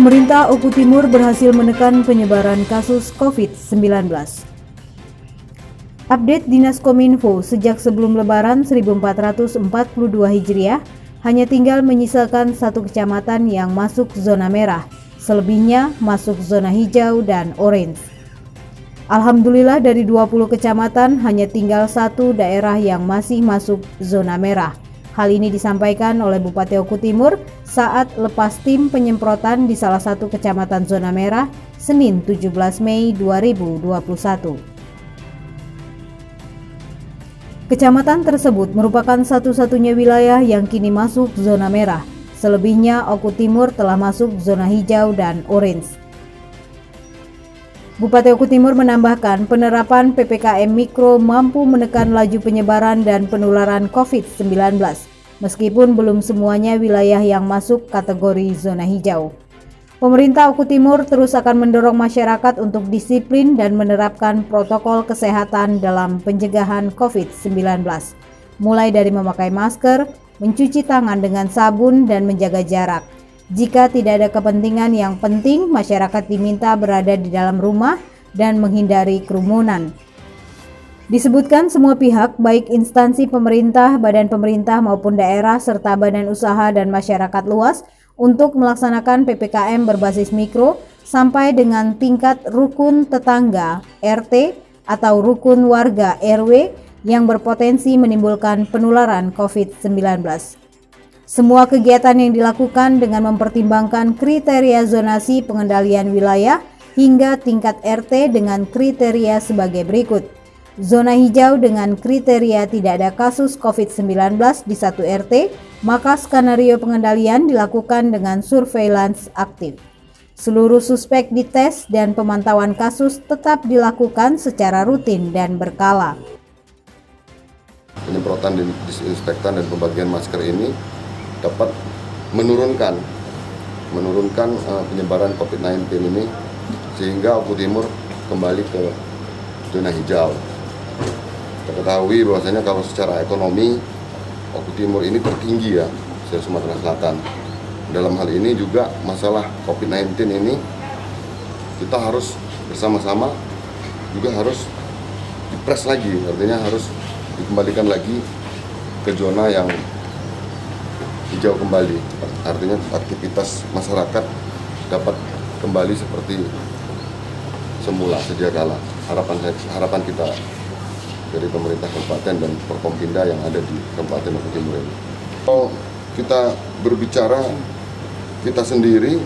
Pemerintah Oku Timur berhasil menekan penyebaran kasus COVID-19. Update Dinas Kominfo, sejak sebelum Lebaran 1442 Hijriah, hanya tinggal menyisakan satu kecamatan yang masuk zona merah, selebihnya masuk zona hijau dan orange. Alhamdulillah dari 20 kecamatan hanya tinggal satu daerah yang masih masuk zona merah. Hal ini disampaikan oleh Bupati Oku Timur saat lepas tim penyemprotan di salah satu kecamatan zona merah Senin 17 Mei 2021. Kecamatan tersebut merupakan satu-satunya wilayah yang kini masuk zona merah. Selebihnya Oku Timur telah masuk zona hijau dan orange. Bupati Oku Timur menambahkan penerapan PPKM Mikro mampu menekan laju penyebaran dan penularan COVID-19, meskipun belum semuanya wilayah yang masuk kategori zona hijau. Pemerintah Oku Timur terus akan mendorong masyarakat untuk disiplin dan menerapkan protokol kesehatan dalam pencegahan COVID-19, mulai dari memakai masker, mencuci tangan dengan sabun, dan menjaga jarak. Jika tidak ada kepentingan yang penting, masyarakat diminta berada di dalam rumah dan menghindari kerumunan. Disebutkan semua pihak, baik instansi pemerintah, badan pemerintah maupun daerah, serta badan usaha dan masyarakat luas, untuk melaksanakan PPKM berbasis mikro sampai dengan tingkat rukun tetangga (RT) atau rukun warga (RW) yang berpotensi menimbulkan penularan COVID-19. Semua kegiatan yang dilakukan dengan mempertimbangkan kriteria zonasi pengendalian wilayah hingga tingkat RT dengan kriteria sebagai berikut. Zona hijau dengan kriteria tidak ada kasus COVID-19 di satu RT, maka skenario pengendalian dilakukan dengan surveillance aktif. Seluruh suspek dites dan pemantauan kasus tetap dilakukan secara rutin dan berkala. Penyemprotan disinfektan dan pembagian masker ini dapat menurunkan penyebaran COVID-19 ini, sehingga Oku Timur kembali ke zona hijau. Kita ketahui bahwasanya kalau secara ekonomi Oku Timur ini tertinggi ya di Sumatera Selatan. Dalam hal ini juga masalah COVID-19 ini kita harus bersama-sama juga harus dipres lagi, artinya harus dikembalikan lagi ke zona yang hijau kembali, artinya aktivitas masyarakat dapat kembali seperti semula sedia kala. Harapan kita dari pemerintah kabupaten dan Forkompinda yang ada di Kabupaten Oku Timur ini. Kalau kita berbicara kita sendiri,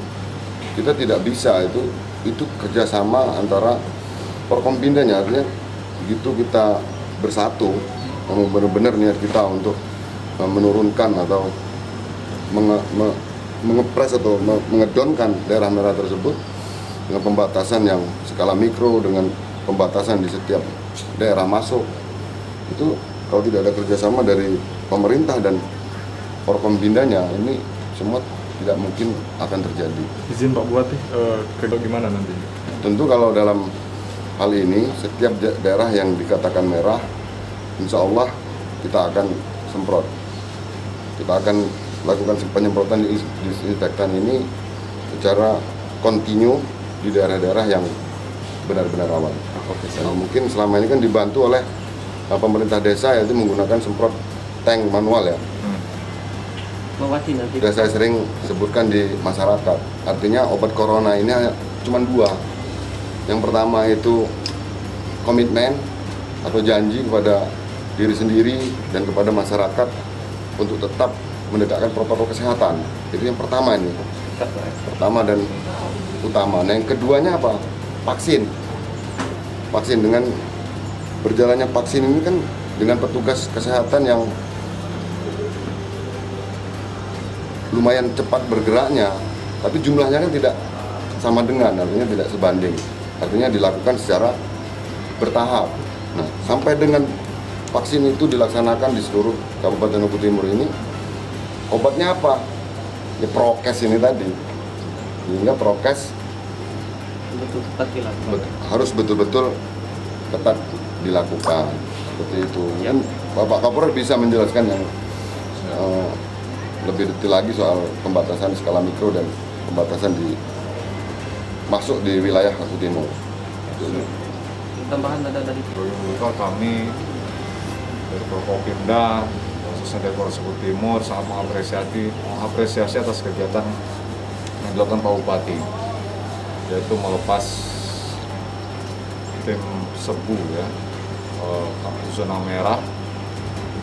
kita tidak bisa, itu kerjasama antara Forkompindanya, artinya begitu kita bersatu, benar-benar niat kita untuk menurunkan atau mengepres atau mengedonkan daerah merah tersebut dengan pembatasan yang skala mikro, dengan pembatasan di setiap daerah masuk. Itu kalau tidak ada kerjasama dari pemerintah dan Forkompindanya, ini semua tidak mungkin akan terjadi. Izin Pak Bupati, kerja gimana nanti? Tentu kalau dalam hal ini setiap daerah yang dikatakan merah, insya Allah kita akan semprot. Kita akan lakukan penyemprotan disinfektan ini secara kontinu di daerah-daerah yang benar-benar rawan. Nah, mungkin selama ini kan dibantu oleh pemerintah desa, yaitu menggunakan semprot tank manual ya. Sudah saya sering sebutkan di masyarakat. Artinya obat corona ini cuma dua. Yang pertama itu komitmen atau janji kepada diri sendiri dan kepada masyarakat untuk tetap menegakkan protokol kesehatan. Itu yang pertama ini. Pertama dan utama. Nah, yang keduanya apa? Vaksin. Vaksin, dengan berjalannya vaksin ini kan dengan petugas kesehatan yang lumayan cepat bergeraknya, tapi jumlahnya kan tidak sama dengan, artinya tidak sebanding. Artinya dilakukan secara bertahap. Nah, sampai dengan vaksin itu dilaksanakan di seluruh Kabupaten Oku Timur ini, obatnya apa? Ya prokes ini tadi. Sehingga prokes harus betul-betul ketat dilakukan. Seperti itu. Mungkin Bapak Kapolres bisa menjelaskan yang lebih detail lagi soal pembatasan skala mikro dan pembatasan di masuk di wilayah Aku Timur. Tambahan ada dari Juga kami dari Forkopimda, khususnya dari Polres Aku Timur, sangat mengapresiasi atas kegiatan yang dilakukan Pak Bupati, yaitu melepas tim serbu ya, zona merah,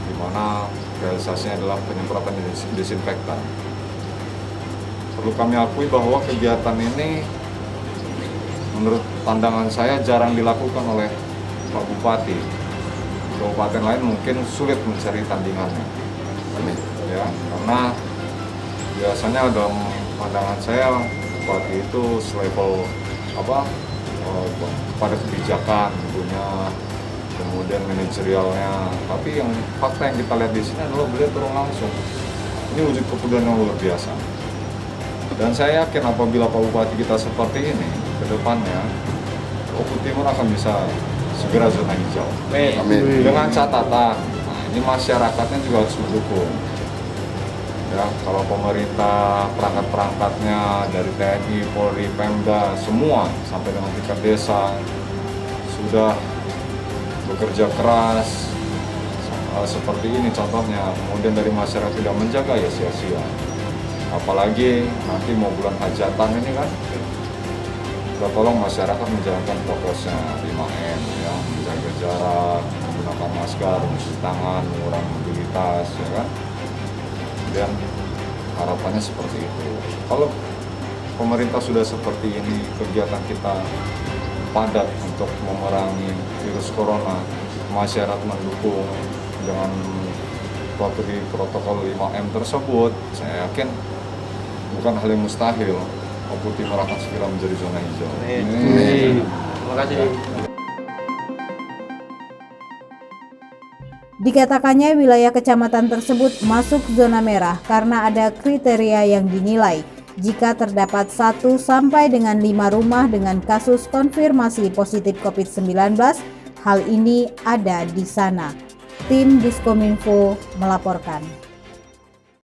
di mana realisasinya adalah penyemprotan disinfektan. Perlu kami akui bahwa kegiatan ini menurut pandangan saya jarang dilakukan oleh Pak Bupati. Kabupaten lain mungkin sulit mencari tandingannya. Ya, karena biasanya dalam pandangan saya Bupati itu selevel pada kebijakan tentunya, kemudian manajerialnya. Tapi yang fakta yang kita lihat di sini adalah beliau turun langsung. Ini wujud kepedulian yang luar biasa. Dan saya yakin apabila Pak Bupati kita seperti ini, ke depannya Aku Timur akan bisa segera zona hijau. Amin. Dengan catatan, ini masyarakatnya juga harus mendukung. Ya, kalau pemerintah, perangkat-perangkatnya dari TNI, Polri, Pemda, semua sampai dengan tingkat desa sudah bekerja keras seperti ini contohnya, kemudian dari masyarakat tidak menjaga ya sia-sia. Apalagi nanti mau bulan hajatan ini kan, kita tolong masyarakat menjalankan prokesnya 5M ya, menjaga jarak, menggunakan masker, mencuci tangan, mengurangi mobilitas ya kan. Dan harapannya seperti itu. Kalau pemerintah sudah seperti ini, kegiatan kita padat untuk memerangi virus corona, masyarakat mendukung dengan protokol 5M tersebut, saya yakin bukan hal yang mustahil, Aku Timur akan segera menjadi zona hijau. Terima kasih. Dikatakannya wilayah kecamatan tersebut masuk zona merah karena ada kriteria yang dinilai. Jika terdapat 1 sampai dengan 5 rumah dengan kasus konfirmasi positif COVID-19, hal ini ada di sana. Tim Diskominfo melaporkan.